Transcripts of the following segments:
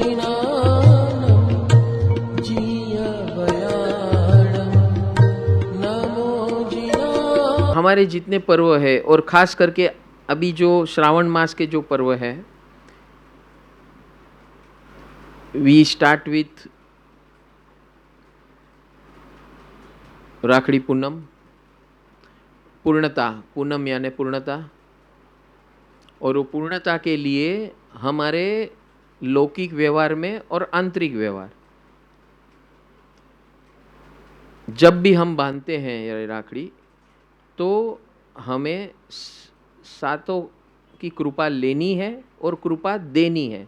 जिनानं जीयवयाणं नमो जिना। हमारे जितने पर्व है और खास करके अभी जो श्रावण मास के जो पर्व है, we start with Rakhri Poonam, पूर्णता, पूनम यानी पूर्णता, और वो पूर्णता के लिए हमारे लौकिक व्यवहार में और आंतरिक व्यवहार, जब भी हम बांधते हैं ये राखड़ी तो हमें सातों की कृपा लेनी है और कृपा देनी है।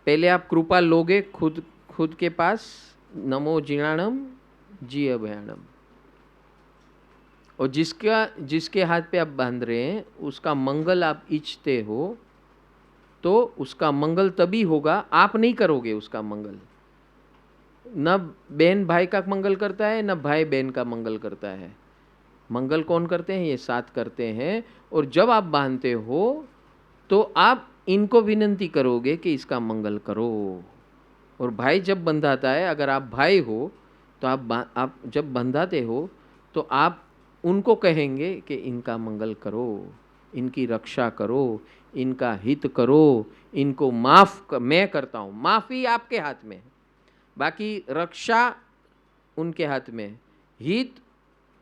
पहले आप कृपा लोगे खुद के पास, नमो जिनाणम जी अभयाणम, और जिसके हाथ पे आप बांध रहे हैं उसका मंगल आप इच्छते हो तो उसका मंगल तभी होगा, आप नहीं करोगे उसका मंगल। न बहन भाई का मंगल करता है, न भाई बहन का मंगल करता है। मंगल कौन करते हैं? ये साथ करते हैं। और जब आप बांधते हो तो आप इनको विनंती करोगे कि इसका मंगल करो। और भाई जब बंधाता है, अगर आप भाई हो तो आप जब बंधाते हो तो आप उनको कहेंगे कि इनका मंगल करो, इनकी रक्षा करो, इनका हित करो, इनको मैं करता हूँ। माफ़ी आपके हाथ में है, बाकी रक्षा उनके हाथ में है, हित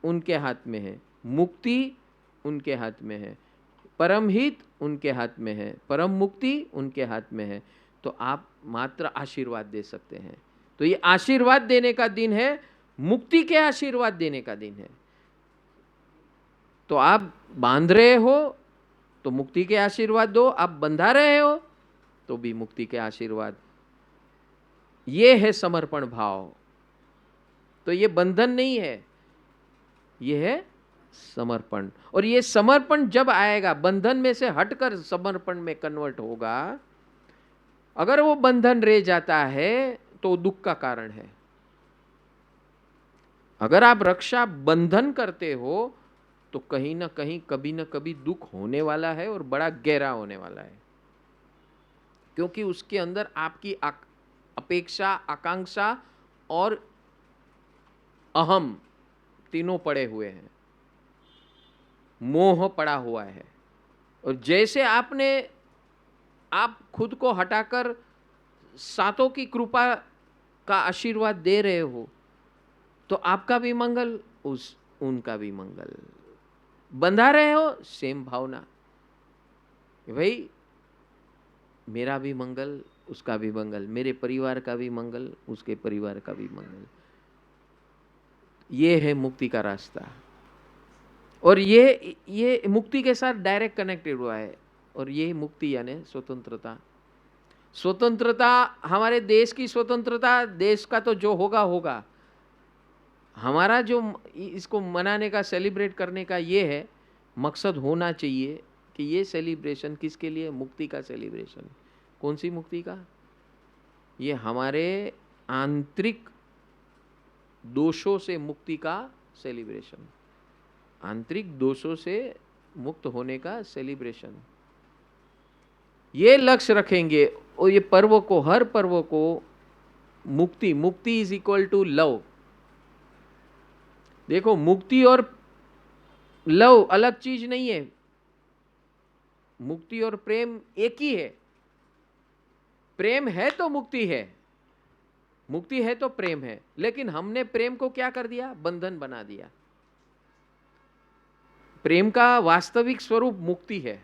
उनके हाथ में है, मुक्ति उनके हाथ में है, परम हित उनके हाथ में है, परम मुक्ति उनके हाथ में है। तो आप मात्र आशीर्वाद दे सकते हैं। तो ये आशीर्वाद देने का दिन है, मुक्ति के आशीर्वाद देने का दिन है। तो आप बांध रहे हो तो मुक्ति के आशीर्वाद दो, आप बंधा रहे हो तो भी मुक्ति के आशीर्वाद। ये है समर्पण भाव। तो ये बंधन नहीं है, ये है समर्पण। और ये समर्पण जब आएगा, बंधन में से हटकर समर्पण में कन्वर्ट होगा। अगर वो बंधन रह जाता है तो दुख का कारण है। अगर आप रक्षा बंधन करते हो तो कहीं ना कहीं कभी ना कभी दुख होने वाला है, और बड़ा गहरा होने वाला है, क्योंकि उसके अंदर आपकी अपेक्षा, आकांक्षा और अहम तीनों पड़े हुए हैं, मोह पड़ा हुआ है। और जैसे आप खुद को हटाकर सातों की कृपा का आशीर्वाद दे रहे हो तो आपका भी मंगल, उनका भी मंगल। बंधा रहे हो, सेम भावना, भाई मेरा भी मंगल, उसका भी मंगल, मेरे परिवार का भी मंगल, उसके परिवार का भी मंगल। ये है मुक्ति का रास्ता। और ये मुक्ति के साथ डायरेक्ट कनेक्टेड हुआ है। और ये मुक्ति यानी स्वतंत्रता। स्वतंत्रता, हमारे देश की स्वतंत्रता, देश का तो जो होगा होगा, हमारा जो इसको मनाने का, सेलिब्रेट करने का ये है मकसद होना चाहिए कि ये सेलिब्रेशन किसके लिए? मुक्ति का सेलिब्रेशन। कौन सी मुक्ति का? ये हमारे आंतरिक दोषों से मुक्ति का सेलिब्रेशन, आंतरिक दोषों से मुक्त होने का सेलिब्रेशन। ये लक्ष्य रखेंगे और ये पर्व को, हर पर्व को मुक्ति इज इक्वल टू लव। देखो, मुक्ति और लव अलग चीज नहीं है। मुक्ति और प्रेम एक ही है। प्रेम है तो मुक्ति है, मुक्ति है तो प्रेम है। लेकिन हमने प्रेम को क्या कर दिया? बंधन बना दिया। प्रेम का वास्तविक स्वरूप मुक्ति है।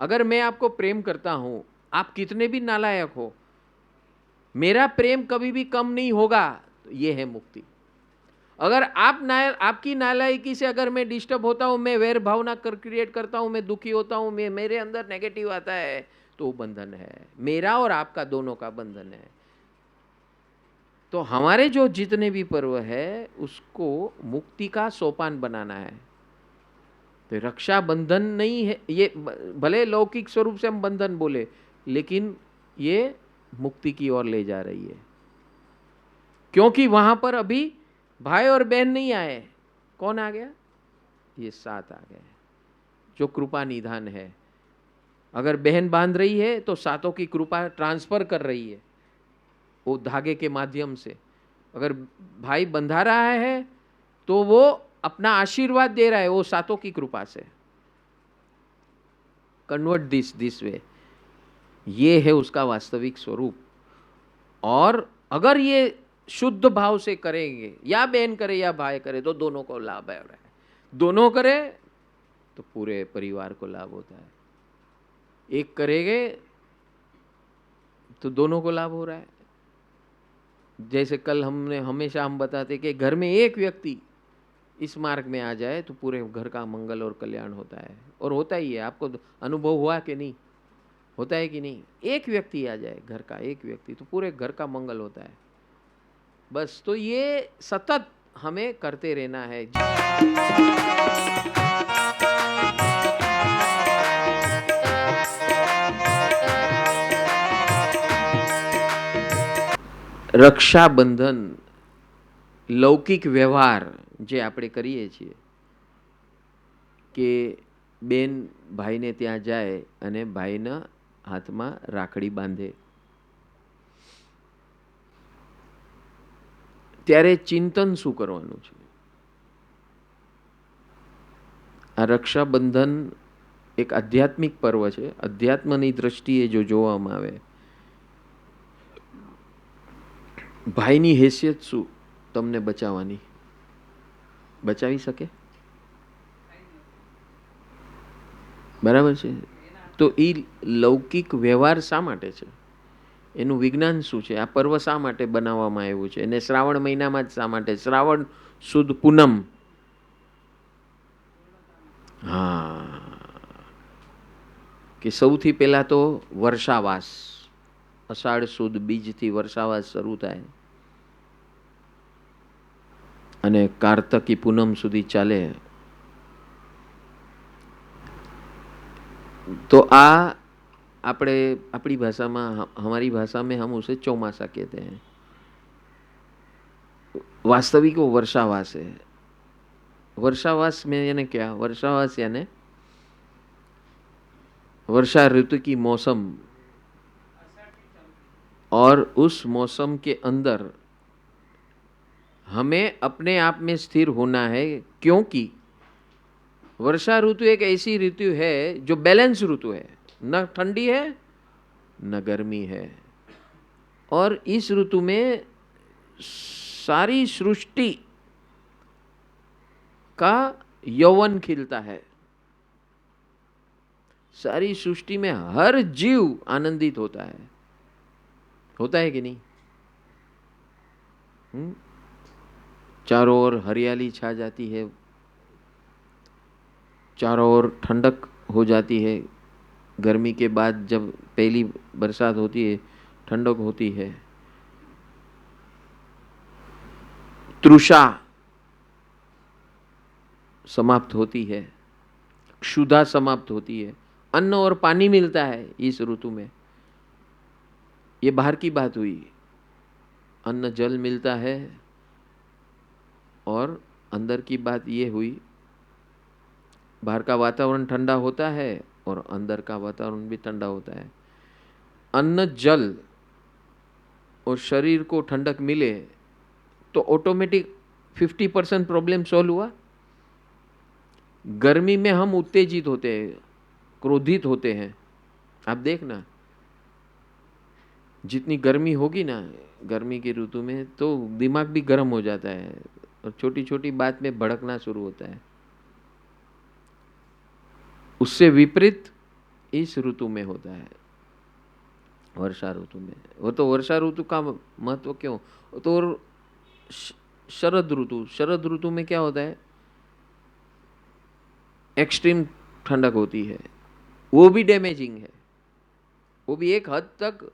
अगर मैं आपको प्रेम करता हूं, आप कितने भी नालायक हो, मेरा प्रेम कभी भी कम नहीं होगा। तो यह है मुक्ति। अगर आपकी नालायकी से अगर मैं डिस्टर्ब होता हूं, मैं वैर भावना क्रिएट करता हूं, मैं दुखी होता हूं, मेरे अंदर नेगेटिव आता है, तो वो बंधन है। मेरा और आपका दोनों का बंधन है। तो हमारे जो जितने भी पर्व है उसको मुक्ति का सोपान बनाना है। तो रक्षा बंधन नहीं है ये, भले लौकिक स्वरूप से हम बंधन बोले, लेकिन ये मुक्ति की ओर ले जा रही है। क्योंकि वहां पर अभी भाई और बहन नहीं आए। कौन आ गया? ये साथ आ गए, जो कृपा निधान है। अगर बहन बांध रही है तो सातों की कृपा ट्रांसफर कर रही है वो धागे के माध्यम से। अगर भाई बंधा रहा है तो वो अपना आशीर्वाद दे रहा है वो सातों की कृपा से। कन्वर्ट दिस वे, ये है उसका वास्तविक स्वरूप। और अगर ये शुद्ध भाव से करेंगे, या बहन करे या भाई करे, तो दोनों को लाभ है। दोनों करे तो पूरे परिवार को लाभ होता है। एक करेंगे तो दोनों को लाभ हो रहा है। जैसे कल हमेशा हम बताते कि घर में एक व्यक्ति इस मार्ग में आ जाए तो पूरे घर का मंगल और कल्याण होता है। और होता ही है। आपको अनुभव हुआ कि नहीं? होता है कि नहीं? एक व्यक्ति आ जाए, घर का एक व्यक्ति, तो पूरे घर का मंगल होता है। बस, तो ये सतत हमें करते रहना है। રક્ષાબંધન લૌકિક વ્યવહાર જે આપણે કરીએ છીએ કે બેન ભાઈને ત્યાં જાય અને ભાઈના હાથમાં રાખડી બાંધે, ત્યારે ચિંતન શું કરવાનું છે? આ રક્ષાબંધન એક આધ્યાત્મિક પર્વ છે. અધ્યાત્મની દ્રષ્ટિએ જો જોવામાં આવે, ભાઈની હેસિયત શું તમને બચાવવાની? બચાવી શકે? બરાબર છે. તો એ લૌકિક વ્યવહાર શા માટે છે? એનું વિજ્ઞાન શું છે? આ પર્વ શા માટે બનાવવામાં આવ્યું છે? અને શ્રાવણ મહિનામાં જ શા માટે? શ્રાવણ સુદ પૂનમ. હા, કે સૌથી પહેલા તો વર્ષાવાસ, અષાઢ સુદ બીજથી વર્ષાવાસ શરૂ થાય અને કાર્તકી પૂનમ સુધી ચાલે. तो આપણે આપણી ભાષામાં, हमारी भाषा में हम उसे चौमासा कहते हैं. वास्तविक वो वर्षावास है. वर्षावास में यानी क्या? वर्षावास यानी वर्षा ऋतु की मौसम, और उस मौसम के अंदर हमें अपने आप में स्थिर होना है, क्योंकि वर्षा ऋतु एक ऐसी ऋतु है जो बैलेंस ऋतु है. न ठंडी है न गर्मी है. और इस ऋतु में सारी सृष्टि का यौवन खिलता है. सारी सृष्टि में हर जीव आनंदित होता है. होता है कि नहीं? चारों ओर हरियाली छा जाती है, चारों ओर ठंडक हो जाती है. गर्मी के बाद जब पहली बरसात होती है, ठंडक होती है. तृषा समाप्त होती है, क्षुधा समाप्त होती है. अन्न और पानी मिलता है इस ऋतु में. ये बाहर की बात हुई. अन्न जल मिलता है. और अंदर की बात ये हुई, बाहर का वातावरण ठंडा होता है और अंदर का वातावरण भी ठंडा होता है. अन्न जल और शरीर को ठंडक मिले तो ऑटोमेटिक 50% प्रॉब्लम सॉल्व हुआ. गर्मी में हम उत्तेजित होते हैं, क्रोधित होते हैं. आप देखना, जितनी गर्मी होगी ना गर्मी की ऋतु में, तो दिमाग भी गर्म हो जाता है और छोटी छोटी बात में भड़कना शुरू होता है. उससे विपरीत इस ऋतु में होता है, वर्षा ऋतु में. वो तो वर्षा ऋतु का महत्व क्यों? तो शरद ऋतु, शरद ऋतु में क्या होता है? एक्सट्रीम ठंडक होती है. वो भी डैमेजिंग है. वो भी एक हद तक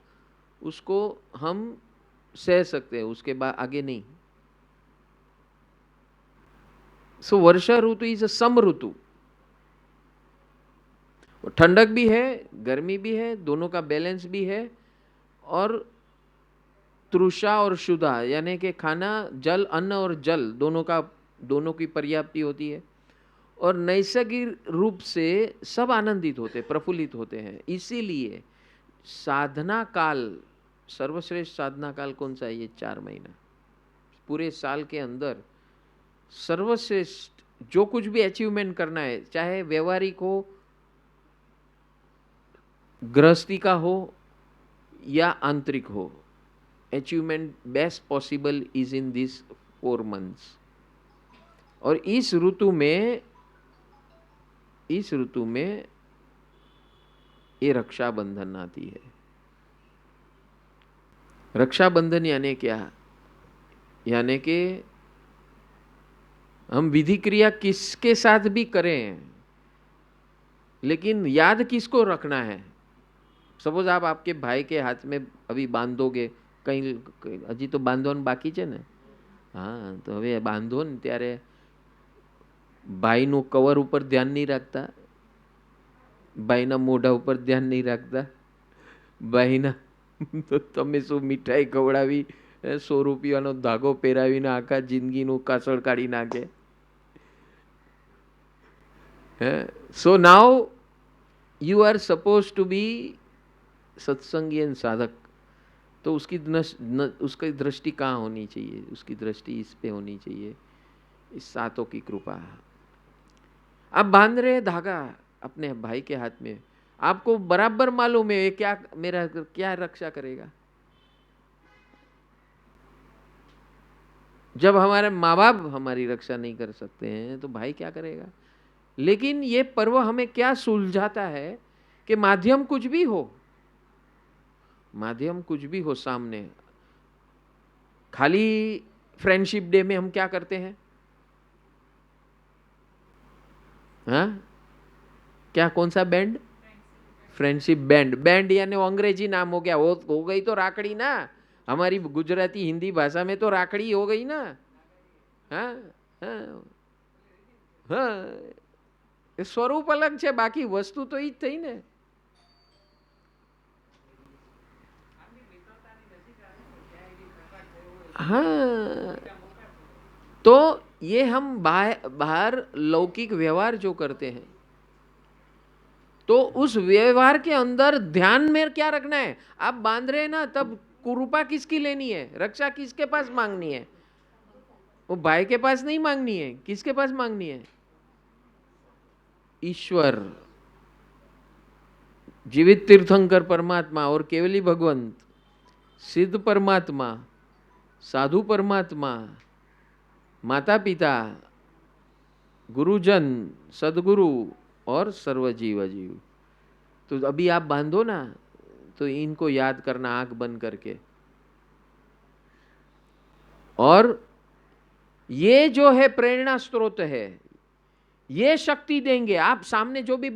उसको हम सह सकते हैं, उसके बाद आगे नहीं. सो वर्षा ऋतु इज अ सम ऋतु. ठंडक भी है, गर्मी भी है, दोनों का बैलेंस भी है. और तृषा और क्षुधा यानी कि खाना, जल, अन्न और जल दोनों की पर्याप्ति होती है. और नैसर्गिक रूप से सब आनंदित होते, प्रफुल्लित होते हैं। इसीलिए साधना काल, सर्वश्रेष्ठ साधना काल कौन सा है? ये 4 महीना। पूरे साल के अंदर सर्वश्रेष्ठ जो कुछ भी अचीवमेंट करना है, चाहे व्यवहारिक हो, गृहस्थी का हो या आंतरिक हो, achievement best possible is in this 4 months. और इस ऋतु में ये रक्षाबंधन आती है। रक्षाबंधन यानी क्या? यानी कि हम विधि क्रिया किसके साथ भी करें, लेकिन याद किसको रखना है? सपोज आप आपके भाई के हाथ में अभी बांधोगे, कहीं हजी तो बांधવાનું બાકી છે ને, હા તો હવે બાંધો ને ત્યારે ભાઈનું કવર ઉપર ધ્યાન નહીં રાખતા, ભાઈના મોઢા ઉપર ધ્યાન નહીં રાખતા, ભાઈના તો તમે શું મીઠાઈ ખવડાવી, 100 રૂપિયાનો ધાગો પહેરાવીને આખા જિંદગીનું કાસળ કાઢી નાખે. So now you are supposed to be Satsangi and साधक. तो उसकी दृष्टि कहाँ होनी चाहिए? उसकी दृष्टि इस पे होनी चाहिए, इस सातों की कृपा. आप बांध रहे धागा अपने भाई के हाथ में, आपको बराबर मालूम है क्या मेरा क्या रक्षा करेगा. जब हमारे माँ बाप हमारी रक्षा नहीं कर सकते हैं तो भाई क्या करेगा. लेकिन ये पर्व हमें क्या सुलझाता है कि माध्यम कुछ भी हो, माध्यम कुछ भी हो सामने. खाली फ्रेंडशिप डे में हम क्या करते हैं? हाँ, क्या कौन सा बैंड? Friendship band. बैंड यानी अंग्रेजी नाम हो गया, हो गई तो राखड़ी ना. हमारी गुजराती हिंदी भाषा में तो राखड़ी हो गई ना. हाँ हाँ हाँ, स्वरूप अलग है, बाकी वस्तु तो ही थी ने. हाँ, तो ये हम बाहर लौकिक व्यवहार जो करते हैं, तो उस व्यवहार के अंदर ध्यान में क्या रखना है? आप बांध रहे हैं ना, तब कृपा किसकी लेनी है? रक्षा किसके पास मांगनी है? वो भाई के पास नहीं मांगनी है. किसके पास मांगनी है? ईश्वर, जीवित तीर्थंकर परमात्मा और केवली भगवंत, सिद्ध परमात्मा, साधु परमात्मा, माता पिता, गुरुजन, सदगुरु और सर्व जीव जीव. तो अभी आप बांधो ना, तो इनको याद करना आंख बंद करके. और ये जो है प्रेरणा स्रोत है, ये शक्ति देंगे. आप सामने जो भी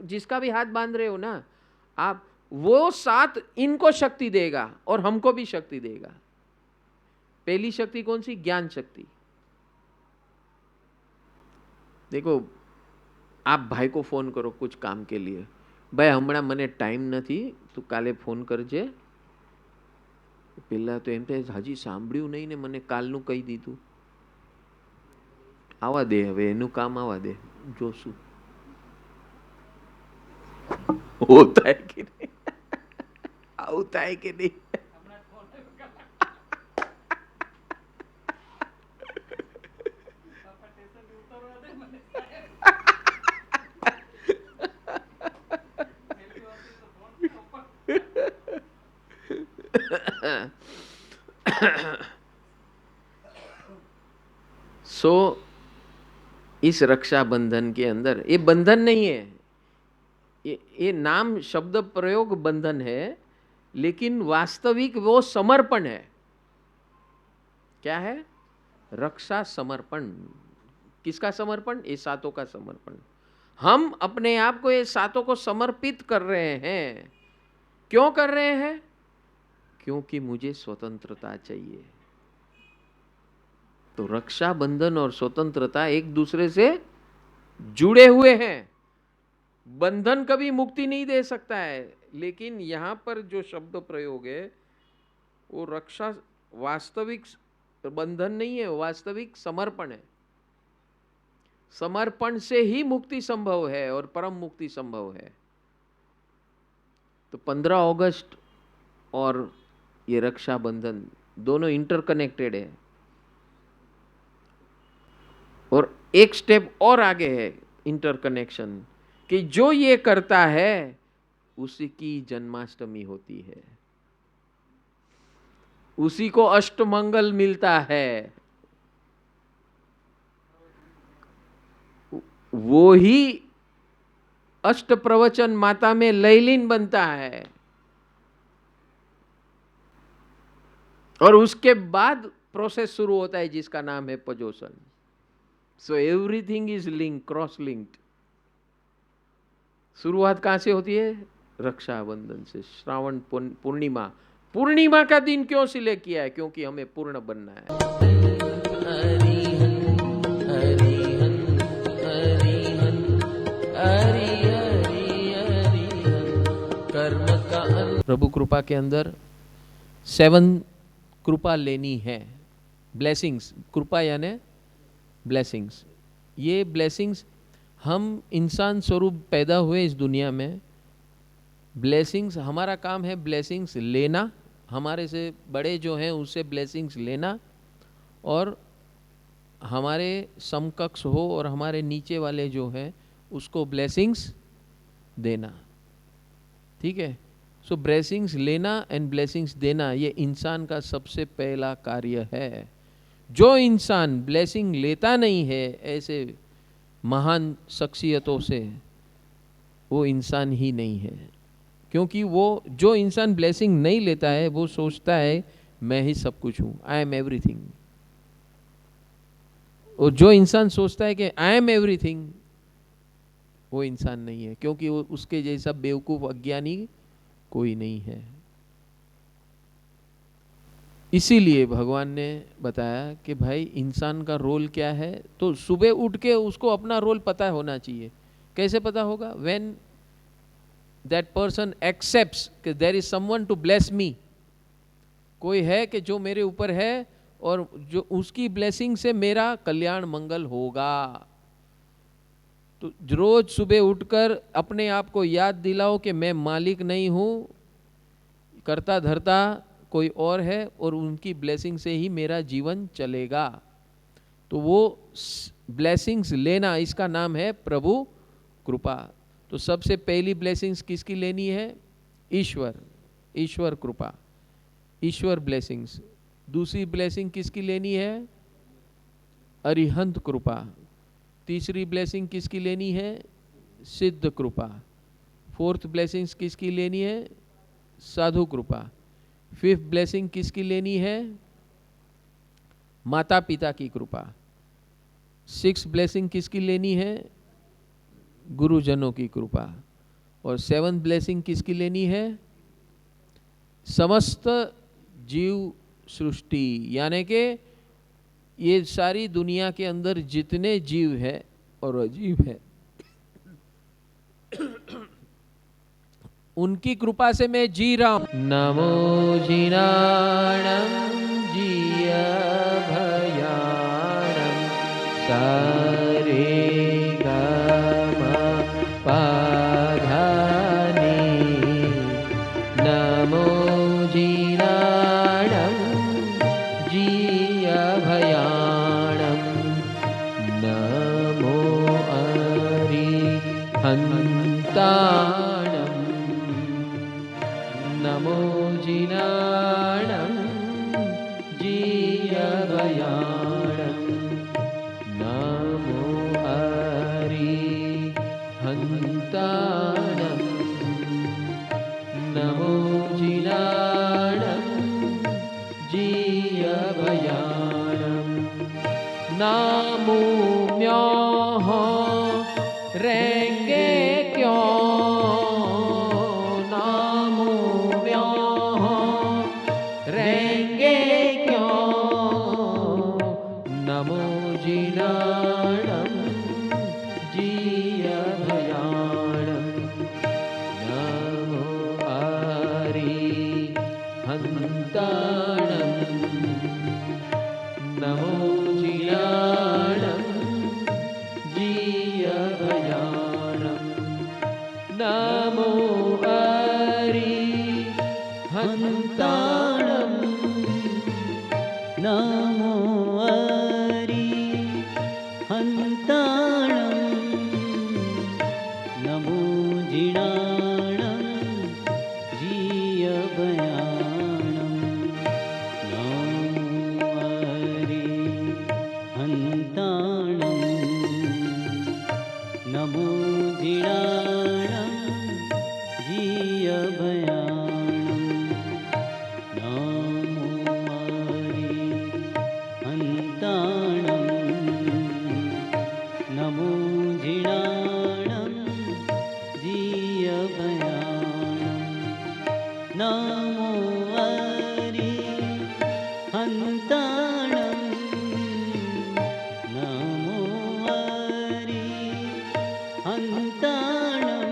जिसका भी हाथ बांध रहे हो ना, आप वो साथ इनको शक्ति देगा और हमको भी शक्ति देगा. पहली शक्ति कौन सी? ज्ञान शक्ति. देखो, आप भाई को फोन करो कुछ काम के लिए, भाई हमણાં મને टाइम નથી, તું કાલે फोन करजे. પેલા તો એમ થાય હજી સાંભળ્યું નહીં ને મને કાલનું કહી દીધું. આવા દે, હવે એનું કામ આવા દે, જોશું होता है कि नहीं, होता है कि नहीं. सो इस रक्षाबंधन के अंदर, ये बंधन नहीं है, ये नाम शब्द प्रयोग बंधन है, लेकिन वास्तविक वो समर्पण है. क्या है? रक्षा समर्पण. किसका समर्पण? ये सातों का समर्पण. हम अपने आप को ये सातों को समर्पित कर रहे हैं. क्यों कर रहे हैं? क्योंकि मुझे स्वतंत्रता चाहिए. तो रक्षा बंधन और स्वतंत्रता एक दूसरे से जुड़े हुए हैं. बंधन कभी मुक्ति नहीं दे सकता है, लेकिन यहां पर जो शब्द प्रयोग है वो रक्षा वास्तविक बंधन नहीं है, वास्तविक समर्पण है. समर्पण से ही मुक्ति संभव है और परम मुक्ति संभव है। तो 15 अगस्त और ये रक्षाबंधन दोनों इंटरकनेक्टेड है। और एक स्टेप और आगे है इंटरकनेक्शन, कि जो ये करता है उसी की जन्माष्टमी होती है, उसी को अष्टमंगल मिलता है, वो ही अष्ट प्रवचन माता में लयलीन बनता है। और उसके बाद प्रोसेस शुरू होता है जिसका नाम है Padosan. So everything is link, cross linked. शुरुआत कहां से होती है? रक्षाबंधन से। श्रावण पूर्णिमा, पूर्णिमा का दिन क्यों सिलेक्ट किया है? क्योंकि हमें पूर्ण बनना है। प्रभु कृपा के अंदर 7 कृपा लेनी है। ब्लेसिंग्स, कृपा यानी ब्लेसिंग्स। ये ब्लेसिंग्स, हम इंसान स्वरूप पैदा हुए इस दुनिया में। ब्लेसिंग्स, हमारा काम है ब्लेसिंग्स लेना, हमारे से बड़े जो हैं उससे ब्लेसिंग्स लेना, और हमारे समकक्ष हो और हमारे नीचे वाले जो हैं उसको ब्लेसिंग्स देना। ठीक है? सो ब्लेसिंग्स लेना एंड ब्लेसिंग्स देना, ये इंसान का सबसे पहला कार्य है। जो इंसान ब्लेसिंग लेता नहीं है ऐसे महान शख्सियतों से, वो इंसान ही नहीं है। क्योंकि वो जो इंसान ब्लेसिंग नहीं लेता है वो सोचता है मैं ही सब कुछ हूँ, आई एम एवरीथिंग। और जो इंसान सोचता है कि आई एम एवरीथिंग, वो इंसान नहीं है, क्योंकि वो उसके जैसा बेवकूफ अज्ञानी कोई नहीं है। इसीलिए भगवान ने बताया कि भाई इंसान का रोल क्या है। तो सुबह उठ के उसको अपना रोल पता होना चाहिए। कैसे पता होगा? व्हेन दैट पर्सन एक्सेप्ट्स कि there is someone to bless me, कोई है कि जो मेरे ऊपर है और जो उसकी ब्लेसिंग से मेरा कल्याण मंगल होगा। तो रोज सुबह उठकर अपने आप को याद दिलाओ कि मैं मालिक नहीं हूँ, करता धरता कोई और है और उनकी ब्लेसिंग से ही मेरा जीवन चलेगा। तो वो ब्लेसिंग्स लेना, इसका नाम है प्रभु कृपा। तो सबसे पहली ब्लेसिंग्स किसकी लेनी है? ईश्वर, ईश्वर कृपा, ईश्वर ब्लेसिंग्स। दूसरी ब्लेसिंग किसकी लेनी है? अरिहंत कृपा। तीसरी ब्लेसिंग किसकी लेनी है? सिद्ध कृपा। फोर्थ ब्लेसिंग्स किसकी लेनी है? साधु कृपा। फिफ्थ ब्लेसिंग किसकी लेनी है? माता पिता की कृपा। सिक्स ब्लेसिंग किसकी लेनी है? गुरुजनों की कृपा। और सेवंथ ब्लेसिंग किसकी लेनी है? समस्त जीव सृष्टि, यानी कि ये सारी दुनिया के अंदर जितने जीव है और अजीब है, उनकी कृपा से मैं जी रहा हूं। नमो जिनाणं जिय भयाणं सारे गम पाधानी। नमो जिनाणं जिय भयाणं नमो अरिहन्ताणं। नमो जिनाणं जिय भयाणं नमो अरिहन्ताणं। नमो जिनाणं जिय भयाणं नामो म्याह रेंगे क्यों। नामो म्याह रेंगे क्यों। नमो जिनाणं जिय भयाणं नमो अरिहन्ताणं। नमो जिनाणं भयाणं नमो हन्ताणं नमो जिणाणं जीयभयाणं नमो हन्ताणं नमो हन्ताणं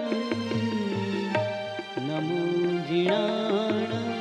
नमो जिणाणं